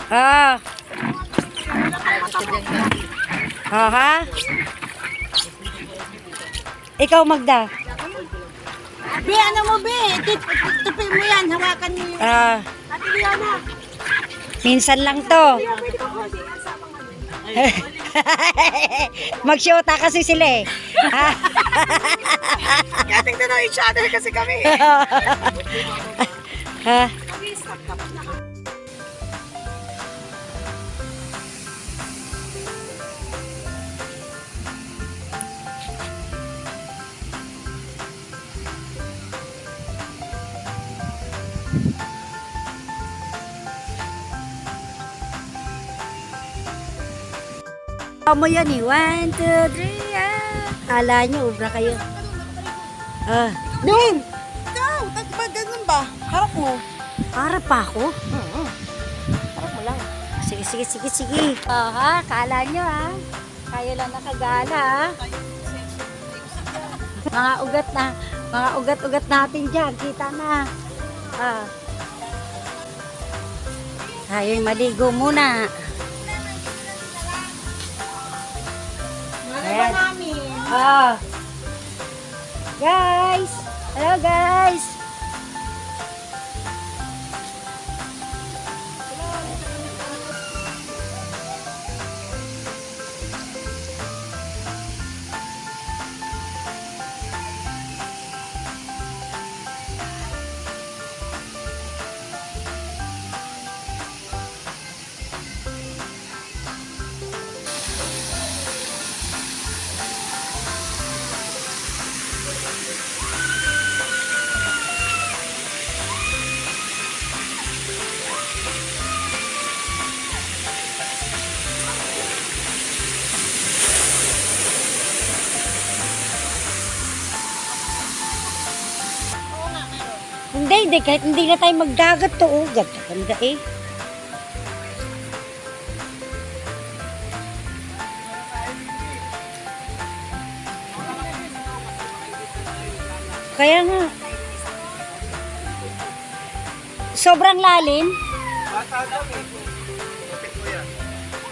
Ah. Ha? Ikaw, Magda. Be, ano mo, Be? Tipin mo yan. Hawakan mo yung... Ah. Ate Liana. Minsan lang to. Mag-shota kasi sila eh. Tingnan na each other kasi kami. Ha? Mo yan eh. 1, 2, 3, Kala nyo, ubra kayo. Ah. Doon! Ikaw! Ba, ganun ba? Harap mo. Harap pa ako? Harap mo lang. Sige. Ha? Kala nyo ha? Kayo lang nakagala ha? Mga ugat natin dyan. Kita na. Tayo'y maligo muna. Ayan. Namin. Guys! Hello guys! Hindi, kahit hindi na tayo magdagat to. Oh, ganda eh. Kaya nga. Sobrang lalim.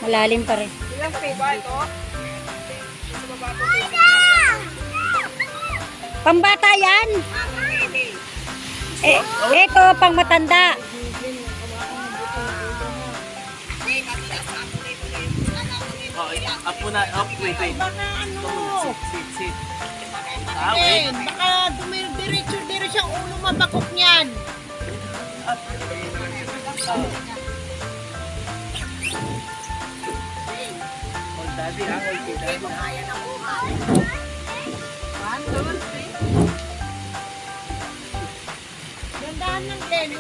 Malalim pa rin. Ilang feet ba ito? Pambata yan. Ito, pang matanda. Up muna, up, wait. Baka ano? Sit. Eh, baka diretso ang ulo mabakok niyan. Hold daddy, ha? Hold daddy. Makaya na po. 1, 2, 3. Gandaan ng ten.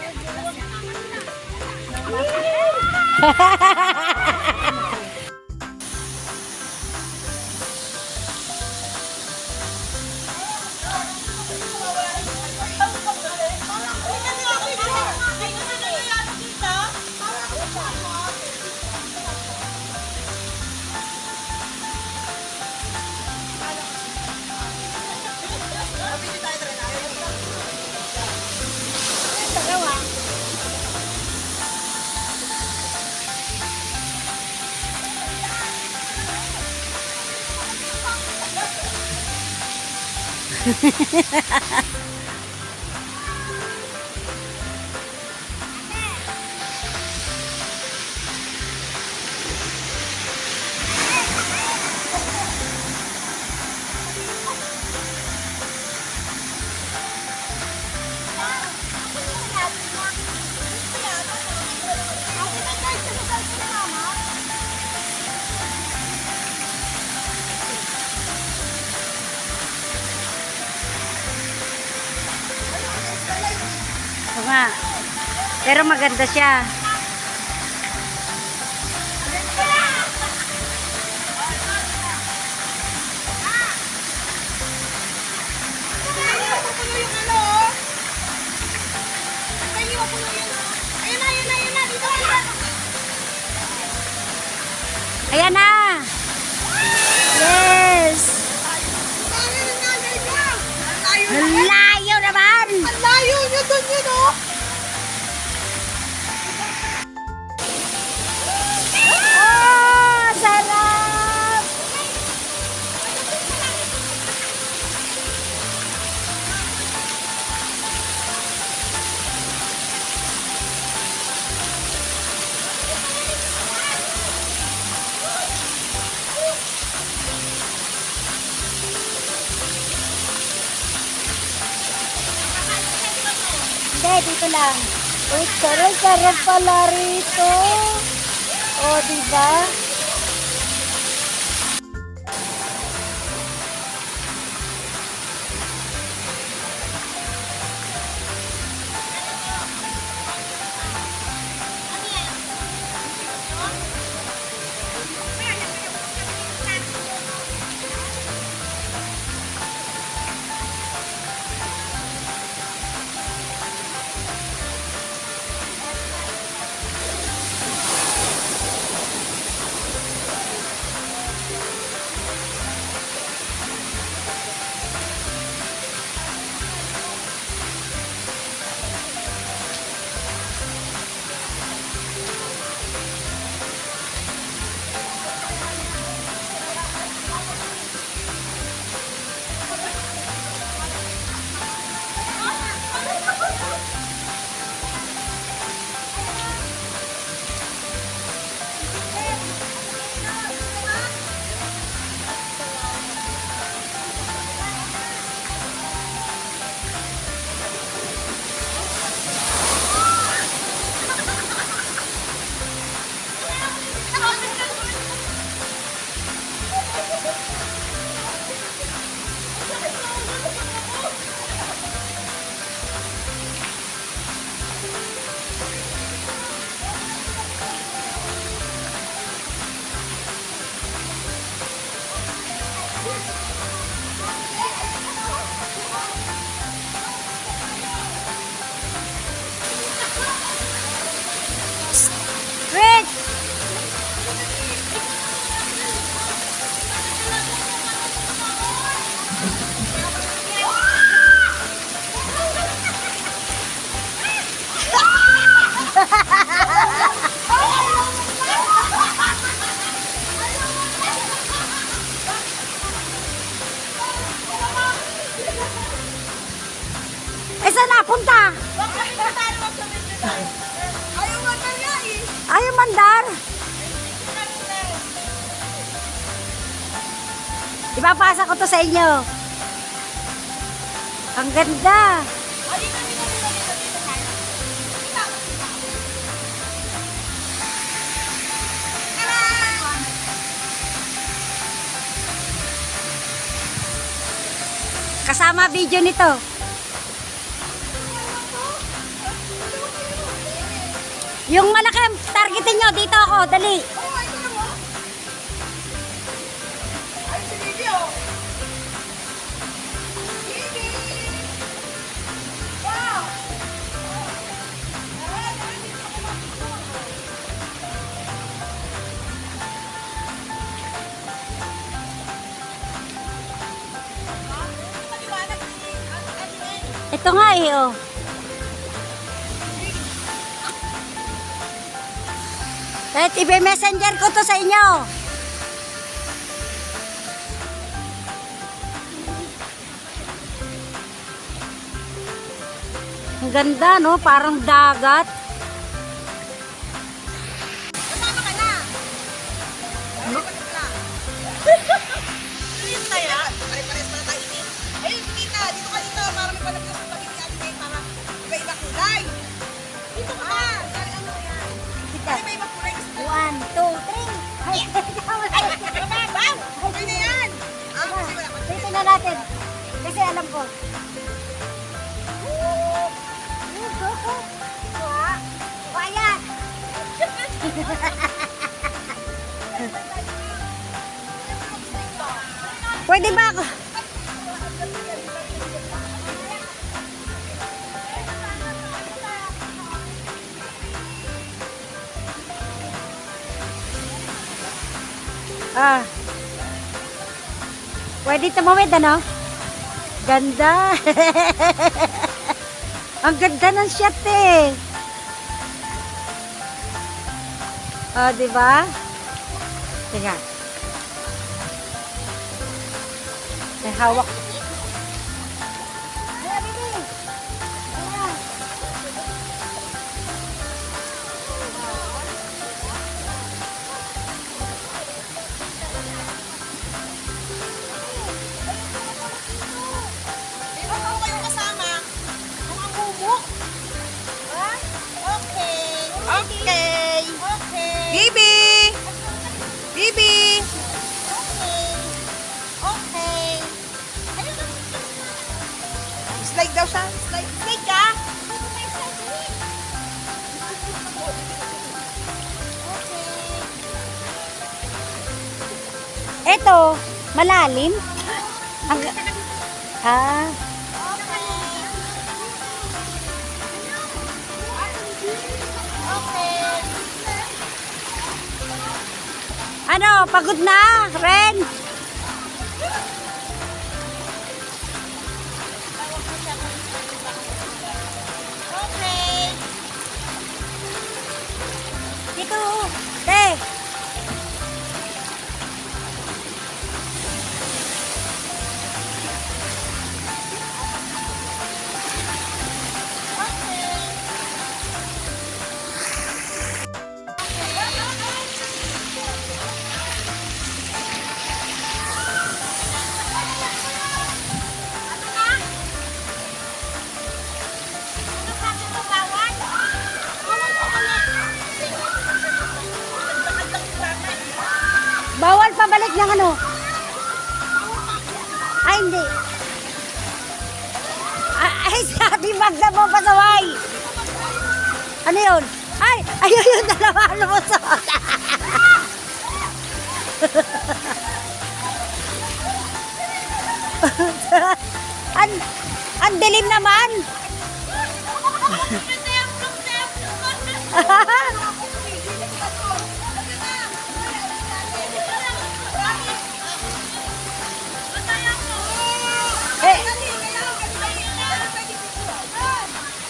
Oo nga. Pero maganda siya. Ayan na! Yes! Ang layo naman! Ang layo nyo doon yun, oh! dito lang. Uy, sarap pala rito. O, diba? Rick! Eh, saan napunta? Ayaw mandar. Ipapasa ko to sa inyo. Ang ganda. Kasama video nito. Yung malaki, targetin nyo. Dito ako, dali. Ito nga eh, oh. Kahit i-messenger ko to sa inyo. Ang ganda, no? Parang dagat. Kasama ka na. Pare-pares pala tayo ini. Ayun, kita. Dito ka dito. Para may palabas sa pagiging atin para iba-iba kulay. Dito ka ba? Ano yan? Kita. Iba-iba kulay. 1, 2, 3. Ay, Bam! Okay na yan. Ah, kasi wala pa. dito na natin. Kasi alam ko. Wala. Pwede ba ako? Ah. Pwede tumawid, ano? Ganda. Ang ganda ng shot eh. Oh, di ba? Tingnan. May hawak. Ako kayong kasama. Kung ang bubuk. daw siya. Slide ka. Eto, malalim. Ang, ah, ano, pagod na, Ren? Okay. Dito, te. Bawal pabalik ng ano? Ay, hindi. Ay, sabi Magda mo pasaway. Ano yun? Ay, ayun yung dalawa lumusot. Ang dilim naman. Eh,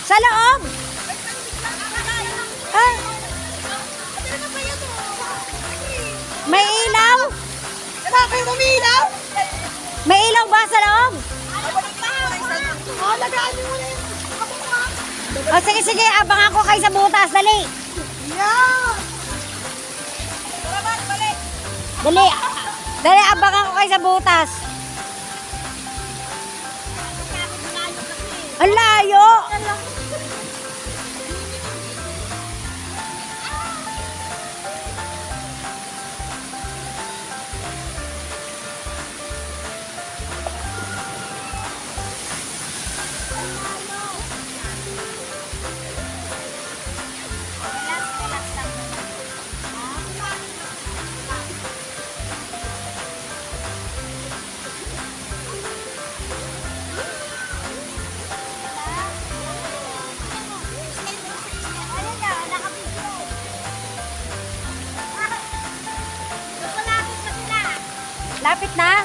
sa loob. Ah, may ilaw? Bakit umilaw? May ilaw ba sa loob? Lagaan mo na yun. O sige, sige, abang ako kayo sa butas. Dali. Yeah! Balik. Dali. Dali, abang ako kayo sa butas. Ang layo. Lapit na.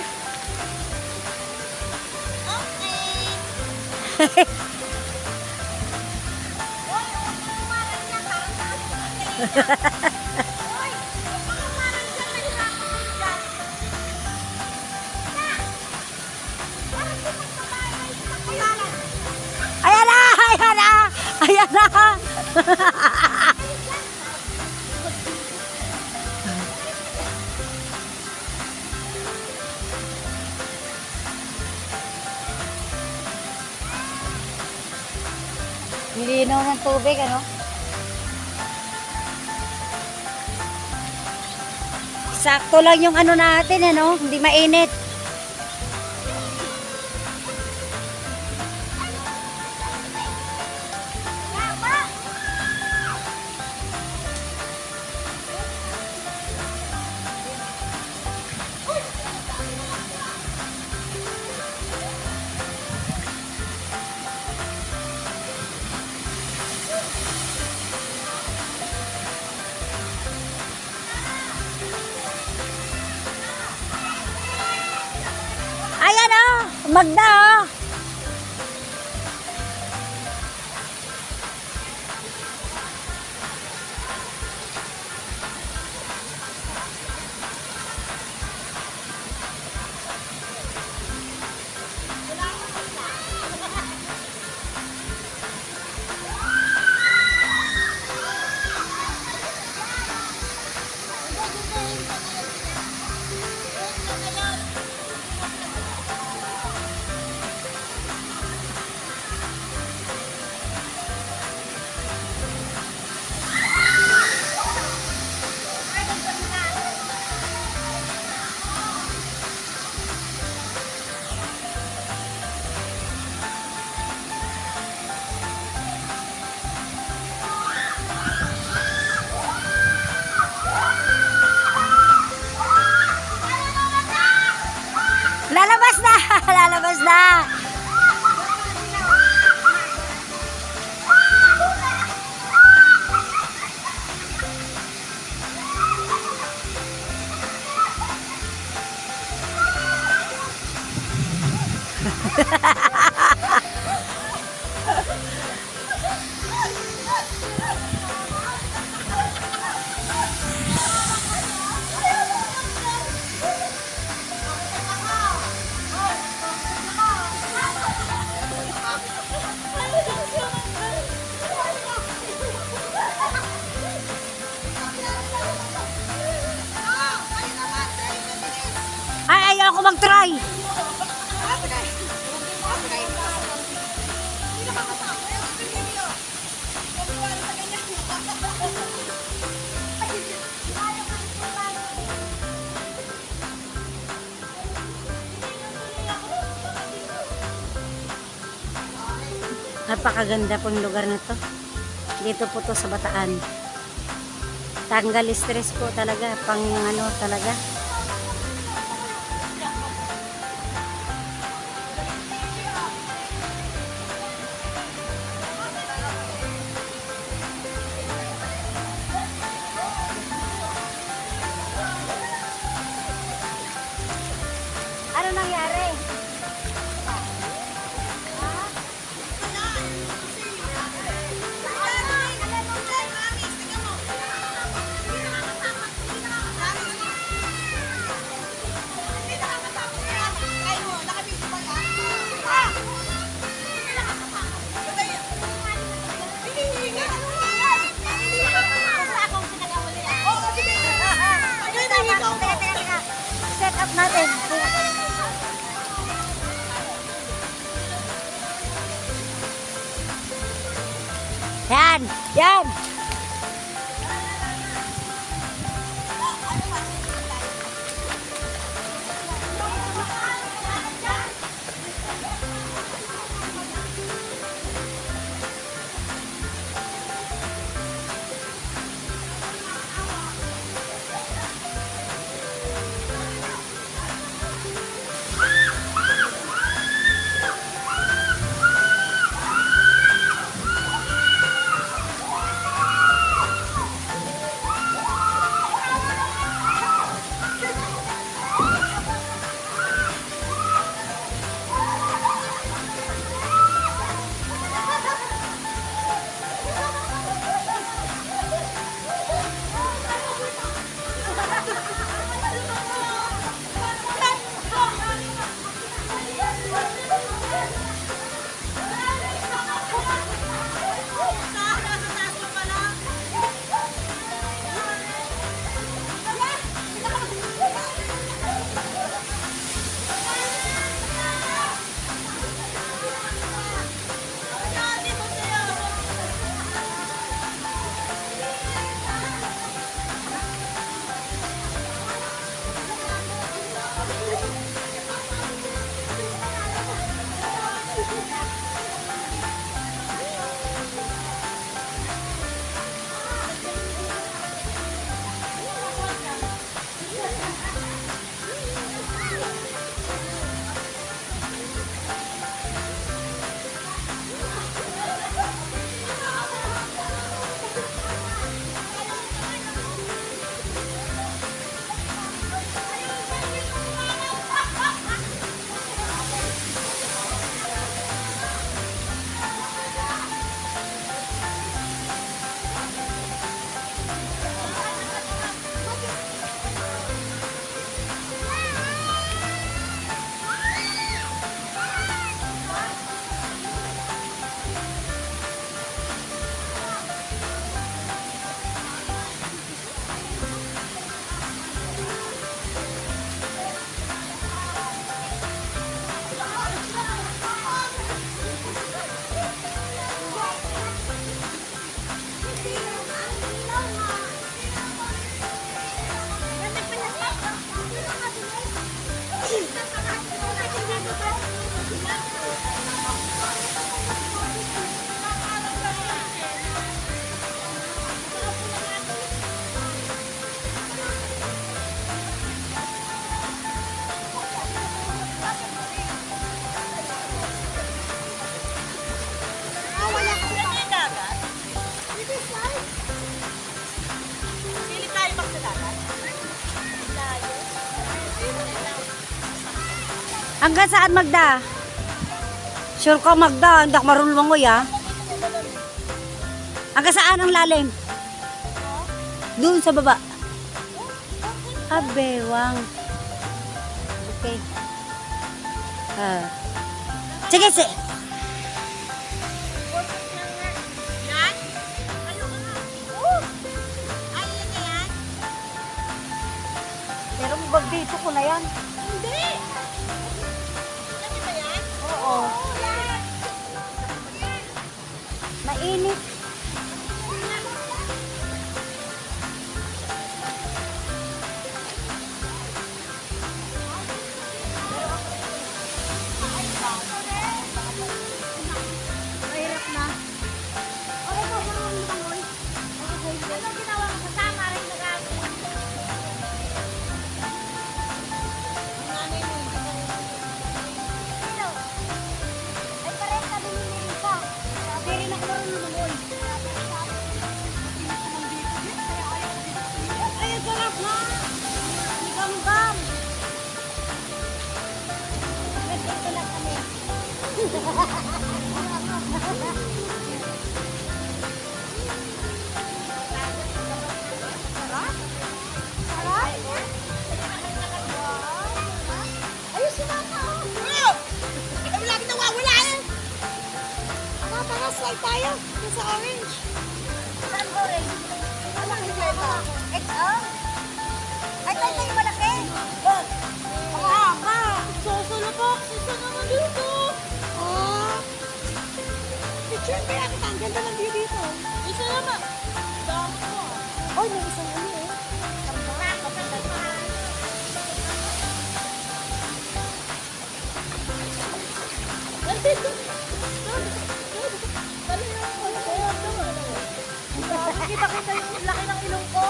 Ayan na! Ayan na! Ayan na! Linaw ng tubig, ano? Sakto lang yung ano natin, ano? Hindi mainit. Ayan o! Magda o! Labas na! Ay, ayaw ko mag-try! Napakaganda pong lugar na to. Dito po to sa Bataan. Tanggal stress po talaga. Pang ano talaga. Ano nangyari? Set up natin. Yan! Yan! Hanggang saan, Magda? Sure ka, Magda. Hindi ako marunong mangoy, ah. Hanggang saan ang lalim? Doon sa baba. Abewang. Okay. Sige, sige. Yan? Ayaw ka na. Ayaw na yan? Pero bag dito ko na yan. Hindi. Yan ba yan? Oo. Yan. Mainit. Mahirap na. Okay po, marunong lumangoy. Ano ginawa mo? Kasama rin na gagawin. Ang nanay mo, hindi ka rin. Hello. Ay, parehas kami ni Melissa. Sabi rin ako marunong lumangoy. Ay, ang sarap na. Gam-gam. Nandito lang kami. Ayos si Mama, oh. Oh! Ay, lagi nawawala eh. Tara, slide tayo. Yung sa orange. Saan orange? Malaki ba ito? Ito? Ay, tayo tayo malaki. Oh. Ang haba. Susulo po. Susulo naman dito. Oh. Picture kaya kita. Ang ganda ng view dito. Isa naman. Dami ko. Oy, may isang ano eh. Kita yung laki ng ilong ko.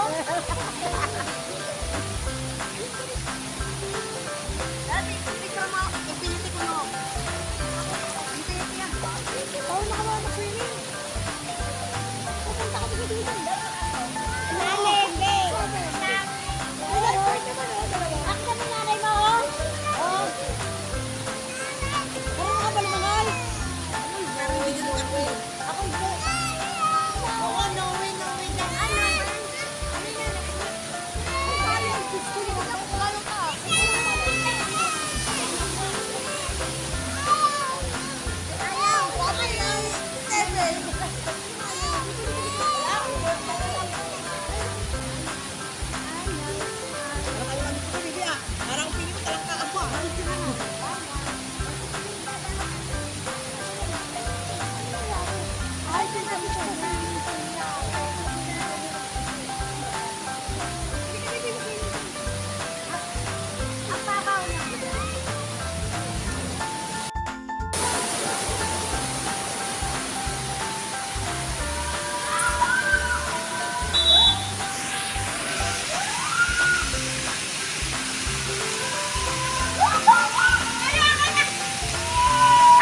Dati, picture mo. Infinity ko no. Infinity yan. Tawag na ka mga mag-swimming. Pupunta ka dito dito. Lalim, babe. Ako kami nanay mo, oh. Oh. Parang ka ba lumangal? Parang hindi dito ako eh. Ako hindi. Oo, no way lang. Ano? Ano yan? Ang kaya, gusto niyo. Kaya ka. Ayaw. Okay lang. Seven. Parang pili mo talaga ako. Ay, sinabi ko. Ang babaw na.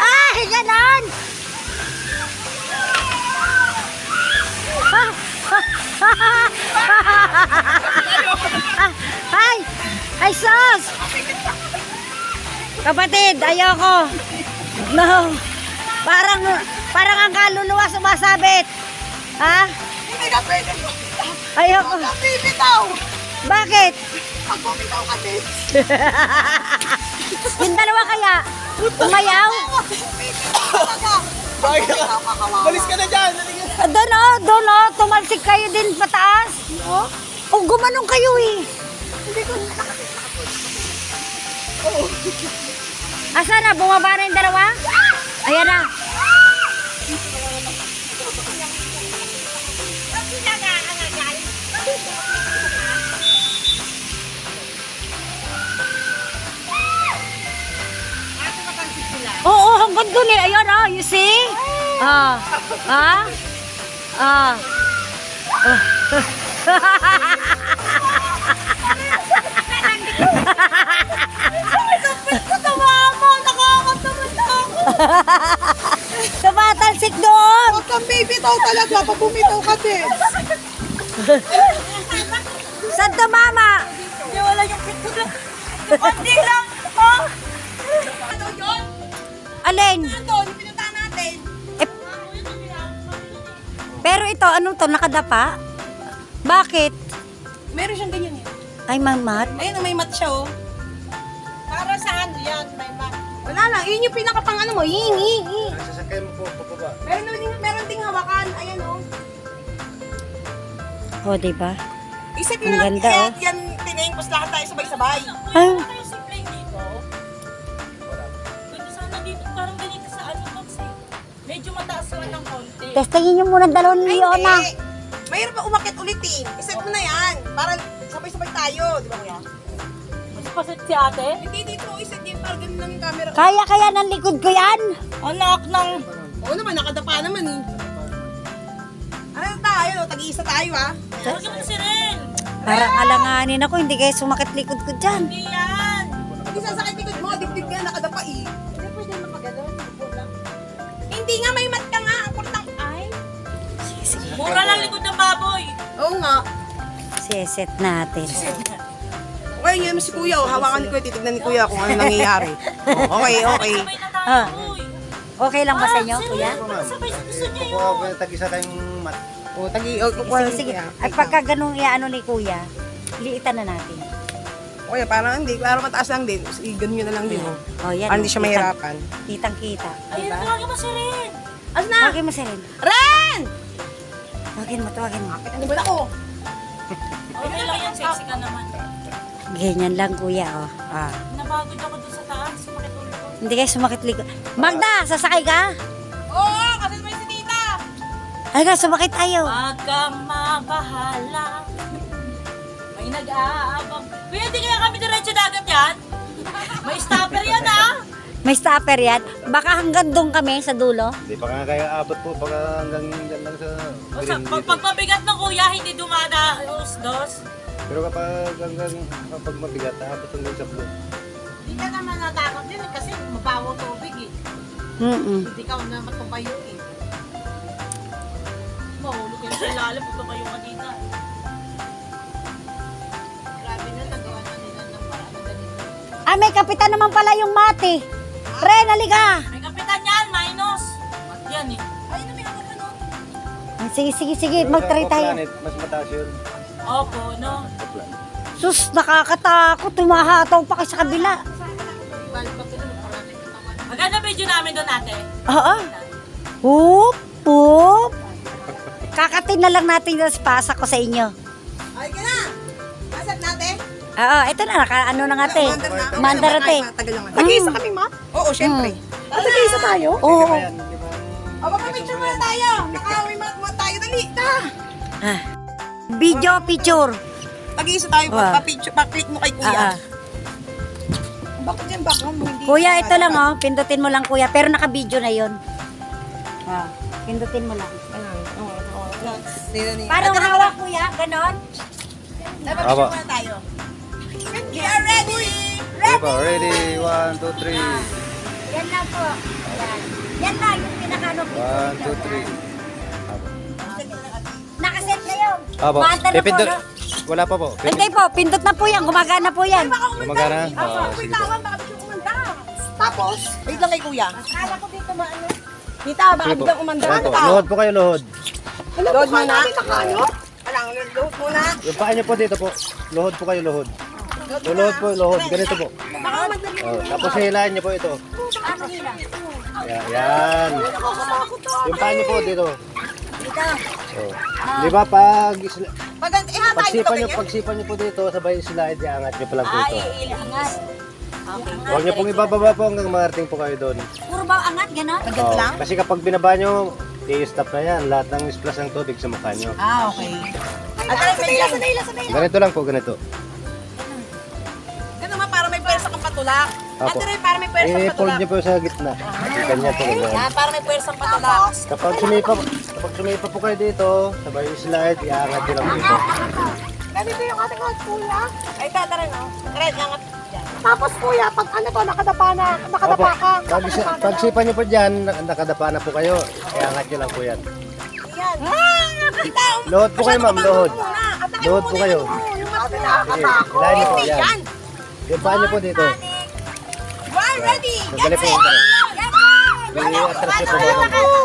Ay, ganon! Ay! Ay, sus! Kapatid, ayoko. No. Parang ang kaluluwa sumasabit. Ha? Hindi ka pwede. Ayoko. Huwag kang bibitaw. Bakit? Pag bumitaw ka din. Yung dalawa kaya? Umayaw? Bibitaw talaga. Pag bumitaw ka, kawawa. Balis ka na dyan! Doon oh, tumalsik kayo din pataas. No? O, gumanong kayo eh. Hindi ko Asa na? Bumaba na yung dalawa? Ayan na. Oo, hanggang doon eh. Ayan oh, you see? Ah. Ah. Ah. Tumatalsik doon. Huwag kang bibitaw talaga. Pag bumitaw ka din. Saan tumama? Hindi wala yung pito lang. Konti lang. Oh. Alin? Doon, yung pinuntahan natin. Pero ito, anong to? Nakadapa? Bakit? Meron siyang ganyan eh. Ay, mamat. Ayun, may mat siya oh. Para saan? Yan, may mat. Wala lang, yun yung pinakapang ano mo. Hing. Sasakay mo po, pababa. Meron ding hawakan. Ayan oh. O, diba? Isip Ang mo lang, ganda, oh. yan tinengpos lahat tayo sabay-sabay. Ah, Kayo si Play dito. Pwede sana dito parang ganito sa ano kasi. Medyo mataas lang ng konti. testingin nyo muna 2 Ay, Leona. hindi. Mayroon pa umakit ulit eh. Isip mo na yan. Para sabay-sabay tayo. Di ba kuya? Mas pasit si ate. Hindi dito. Isip niyo parang ganun lang yung camera. Kaya ng likod ko yan. Anak ng... Oo naman, nakadapa naman eh. Ano tayo? Tag-iisa tayo ah. Huwag naman si Ren. Parang alanganin ako, hindi kayo sumakit likod ko dyan. Hindi yan. Hindi sasakit likod mo. Dibdib nga nakadapa eh. Hindi pwede mapagano. Hindi nga, may mat ka nga. Ang kurtang ay. Sige, sige. Mura lang likod ng baboy. Oo nga. Siset natin. Okay, yun si kuya. Oh. Hawakan ni kuya. Titignan ni kuya kung ano nangyayari. Okay. Sabay na tayo. Ah. uy. Okay lang ba sa inyo, si kuya? Ren, sabay sa gusto niya Kukuha yun. ko yung tag-isa tayong mat. O, tagi. Sige, sige. Ay, pagka ganun iano ni kuya, liitan na natin. Okay, parang hindi. Parang mataas lang din. Ganun yun na lang din. Oh. Oh, yan. Para hindi siya mahirapan. Kitang-kita. Ayun, Diba? tawagin mo si Ren. Ano na? Tawagin mo si Ren. Ren! Tawagin mo. Ano ba ako? Okay lang yan, sexy ka naman. Ganyan lang, kuya, oh. Ah. Napagod ako dun sa taas. Sumakit ulo ko. Hindi kayo sumakit likod. Magda, sasakay ka? Oo, kasi naman si tita. Ay ka, sumakit tayo. Huwag kang mabahala. May nag-aabang. Pwede kaya kami diretso dagat yan? May stopper yan ah. May stopper yan. Baka hanggang doon kami sa dulo. Hindi pa nga kayo abot po, baka hanggang dyan lang sa O, green dito. pag mabigat ng kuya, hindi dumada dos. Pero kapag mabigat, abot hanggang sa blue. Hindi ka naman natakot din kasi mabawo tubig eh. Hindi ka na matumayo eh. Mahulog kayo sa ilalim pag tumayo ka dito. Grabe na, nagawa na nila ng paraan na ganito. Ah, may kapitan naman pala yung mati. Ren, halika. May kapitan yan, minus. Mat yan eh. Ay, may ako pa no? Sige. Pero Mag-try sa tayo. planet, mas mataas yun. Opo, no? Sa planet. Sus, nakakatakot. Tumahataw pa kayo sa kabila. Maganda video namin doon ate. Oo. Hup. Kakatin na lang natin yung pasa ko sa inyo. Ay, ka na. Nasat natin? Oo, ito na. Ano na nga, te. Mandar te. Tagal naman. Tag-iisa kami, ma? Oo, syempre. Tag-iisa tayo? Oo. Di ba yan? Di ba? O, magpapicture muna tayo. Nakawin mo tayo. Dali, ta. Ah. Video picture. Tag-iisa tayo. Ah. Pa-picture, pa-click mo kay Ah, kuya. ah. Bakit yan, bakit mo hindi? Kuya, ito lang oh. Pindutin mo lang, kuya. Pero naka-video na yon. Ah, pindutin mo lang. Paano hawak, kuya? Ganon? Dapat Aba. muna tayo. We are ready! Di ba? Ready? 1, 2, 3. Yan lang po. Yan. Yan lang yung pinaka-ano. 1, 2, 3. Nakaset na yun. Aba. Maanta na po, Pipindot. no? Wala pa po. Hindi po, pindot na po yan. Gumagana po yan. Gumagana? Oo, Wait sige po. lang, baka biglang umanda. Tapos, wait lang kay kuya. Kala ko dito maano. Tita, baka Sige po. biglang umanda. Ano po? Luhod po kayo, luhod. Load muna. Alang, load muna. Yung paa niyo po dito po. Luhod po kayo, luhod. Luhod po, luhod. Ganito po. Baka magdali. Oh, tapos hilahin niyo po ito. Ano nila? Yan. Yung paa niyo po dito. Dito. Oh. Di ba pag pagsipan niyo po dito, sabay slide, iangat niyo pa lang dito. Angat. Okay. Huwag niyo pong ibababa po hanggang marating po kayo doon. Puro ba angat? Ganon? Oh, kasi kapag binaba niyo, i-stop na yan. Lahat ng splash ng tubig sa mukha niyo. Ah, okay. Sanay. Ganito lang po, ganito. Ganun ma, para may pwersa kang patulak. Apo. Ate Ray, para may pwersa kang I-fold patulak. niyo po sa gitna. Ganyan po, ganyan. Ah, para may pwersa kang patulak. Kapag sumipa po kayo dito, sabay slide, iangat niyo lang dito. Ganito yung ating hot kuya. Ay, tara no. Tara, angat. Tapos kuya, pag ano to, nakadapa ka. Pagsipan niyo po dyan, nakadapa na po kayo. Iangat niyo lang po yan. Yan. Nakita. Luhod po kayo, ma'am, luhod. Luhod po kayo. Yung mas Sige, pinakatakot. hilahin niyo po Hindi yan. yan. Yung paa niyo po dito. One, ready. Sandali po. Get ready. I-atras nyo po kayo.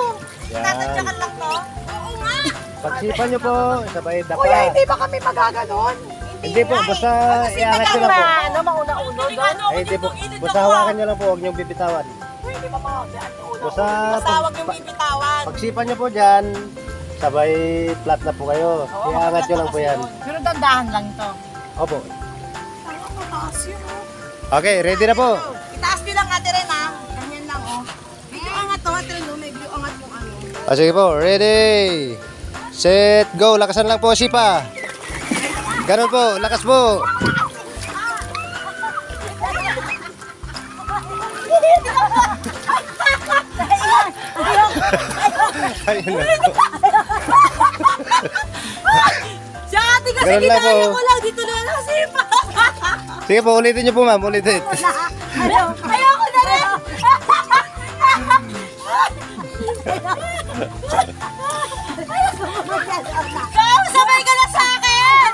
Yan. Tatadyakan lang to. Oo nga. Pagsipan nyo po, sabay dapa. Kuya, hindi ba kami magaganon? Hindi po, nga eh. basta Kasi iangat nyo lang po. ano, mauna-uno doon. Ay, hindi po. Basta hawakan nyo lang po, huwag nyo bibitawan. Hindi ba mauna-uno? Basta Basta huwag yung bibitawan. pagsipan nyo po dyan, sabay flat na po kayo. Iangat nyo lang po yan. Pero dandahan lang to. Opo. Parang mataas yun, oh. Okay, ready na po. Itaas nyo lang, Ate Ren, ha? Ganyan lang, oh. Medyo angat to, Ate Ren, oh. Medyo angat yung ano. Sige po, ready. Set, go. Lakasan lang po, sipa. Ganun po, lakas po. Ayun na po. Si ate kasi Ganun lang po. ginaya ko lang dito na lang sipa. Sige po, ulitin nyo po ma'am, ulitin. Ayoko na rin. Sabay ka na sa akin.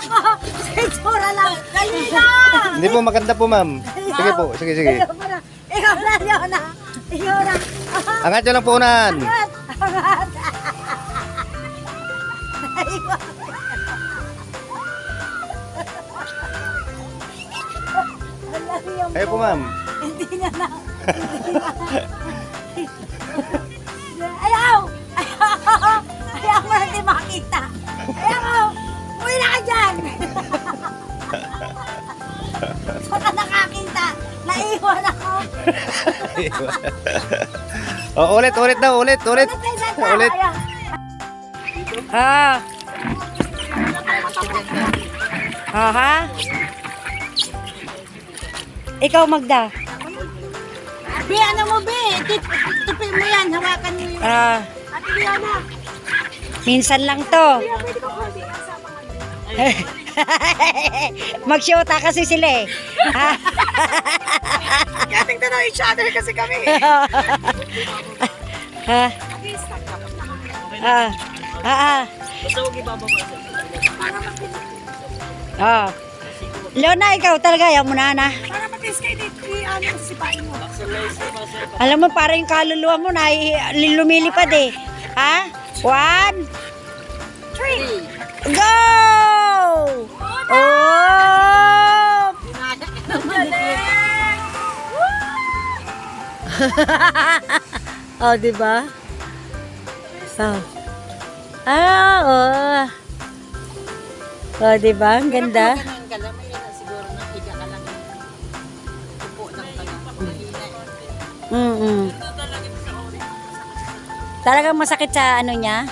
Itsura lang. Dali na. Hindi po, maganda po ma'am. Sige po, sige, sige. Ikaw na, ikaw na. Ikaw na. Angat nyo lang po unahan. Ayo po ma'am. Hindi niya na. Ayaw! Ayaw! Ayaw mo na di makita. Ayaw! Uwi na ka dyan! Baka nakakita. Naiwan ako. Oh, ulit, ulit daw, ulit, ulit. Ulit. Ah. Aha. Ikaw, Magda. Be, ano mo, Be? Tupi mo yan, hawakan mo yung... Ah, Ate Liana. minsan lang to. Pwede ko konti kasama ka. Magsyota kasi sila eh. Ah. Kaya tingnan na each other kasi kami. Ah. Ah. Ah. Ah. Leona, ikaw talaga, ayaw mo na na. Para matis kayo dito, ano, sipain mo. Alam mo, parang yung kaluluwa mo na lumilipad eh. Ha? 1, 3, go! Oh! Oh, di ba? Oh. Ah, oh. Oh, di ba? Ang ganda. Mm-mm. Talagang masakit sa ano niya?